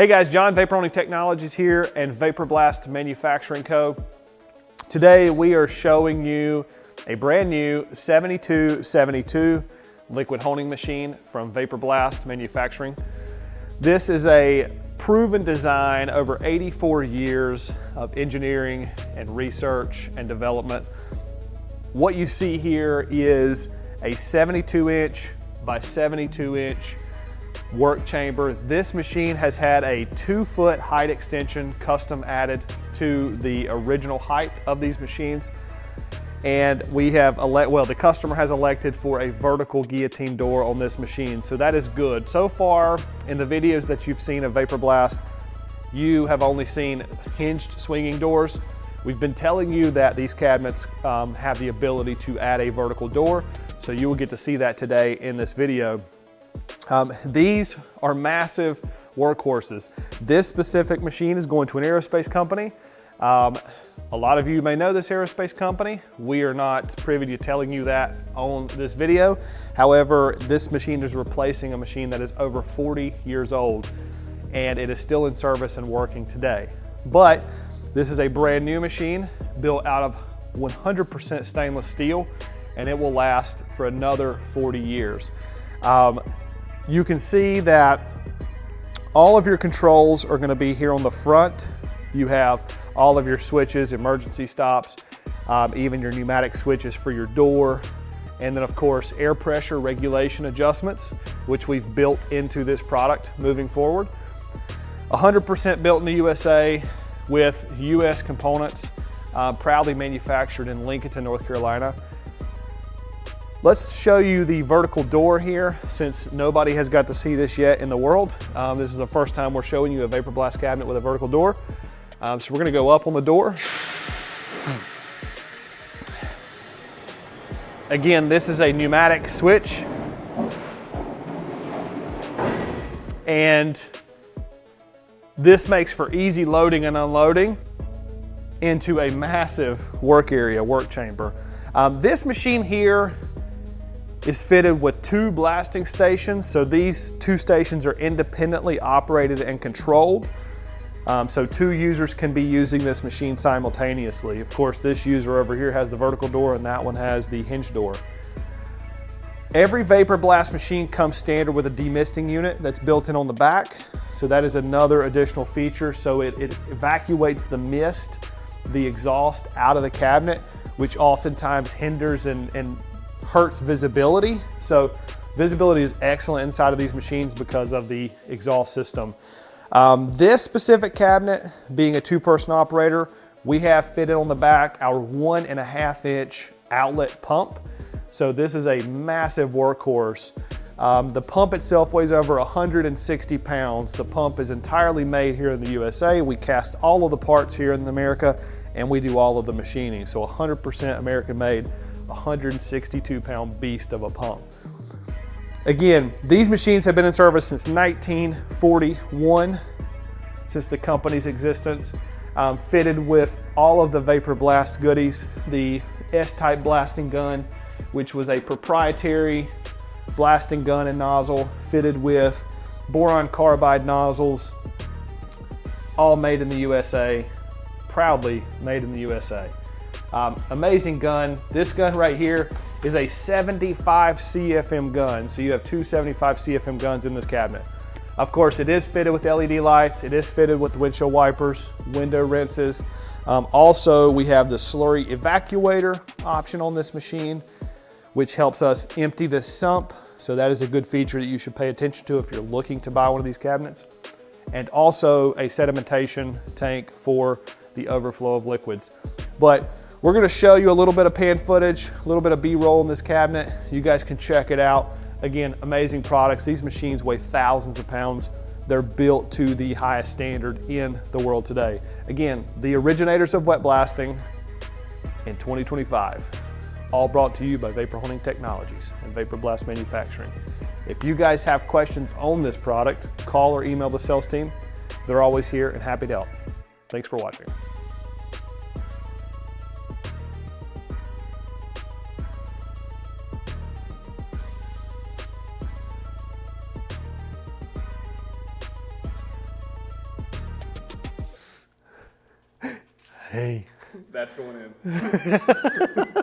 Hey guys, John, Automotive Technologies here and Vapor Blast Manufacturing Co. Today we are showing you a brand new 7272 liquid honing machine from Vapor Blast Manufacturing. This is a proven design over 84 years of engineering and research and development. What you see here is a 72-inch by 72-inch work chamber. This machine has had a 2-foot height extension custom added to the original height of these machines. And we have, the customer has elected for a vertical guillotine door on this machine. So that is good. So far in the videos that you've seen of Vapor Blast, you have only seen hinged swinging doors. We've been telling you that these cabinets have the ability to add a vertical door. So you will get to see that today in this video. These are massive workhorses. This specific machine is going to an aerospace company. A lot of you may know this aerospace company. We are not privy to telling you that on this video. However, this machine is replacing a machine that is over 40 years old and it is still in service and working today. But this is a brand new machine built out of 100% stainless steel, and it will last for another 40 years. You can see that all of your controls are going to be here on the front. You have all of your switches, emergency stops, even your pneumatic switches for your door, and then of course air pressure regulation adjustments, which we've built into this product moving forward. 100% built in the USA with US components, proudly manufactured in Lincoln, North Carolina. Let's show you the vertical door here, since nobody has got to see this yet in the world. This is the first time we're showing you a Vapor Blast cabinet with a vertical door. So we're gonna go up on the door. Again, this is a pneumatic switch. And this makes for easy loading and unloading into a massive work area, work chamber. This machine here is fitted with 2 blasting stations. So these 2 stations are independently operated and controlled. So 2 users can be using this machine simultaneously. Of course, this user over here has the vertical door and that one has the hinge door. Every Vapor Blast machine comes standard with a demisting unit that's built in on the back. So that is another additional feature. So it evacuates the mist, the exhaust out of the cabinet, which oftentimes hinders and hurts visibility. So visibility is excellent inside of these machines because of the exhaust system. This specific cabinet, being a 2-person operator, we have fitted on the back our 1.5-inch outlet pump. So this is a massive workhorse. The pump itself weighs over 160 pounds. The pump is entirely made here in the USA. We cast all of the parts here in America and we do all of the machining. So 100% American made, 162-pound beast of a pump. Again, these machines have been in service since 1941, since the company's existence, fitted with all of the Vapor Blast goodies, the S-type blasting gun, which was a proprietary blasting gun and nozzle fitted with boron carbide nozzles, all made in the USA, proudly made in the USA. Amazing gun. This gun right here is a 75 CFM gun. So you have 2 75 CFM guns in this cabinet. Of course, it is fitted with LED lights. It is fitted with windshield wipers, window rinses. Also, we have the slurry evacuator option on this machine, which helps us empty the sump. So that is a good feature that you should pay attention to if you're looking to buy one of these cabinets. And also a sedimentation tank for the overflow of liquids. But we're gonna show you a little bit of pan footage, a little bit of B-roll in this cabinet. You guys can check it out. Again, amazing products. These machines weigh thousands of pounds. They're built to the highest standard in the world today. Again, the originators of wet blasting in 2025, all brought to you by Automotive Technologies and Vapor Blast Manufacturing. If you guys have questions on this product, call or email the sales team. They're always here and happy to help. Thanks for watching. Hey. That's going in.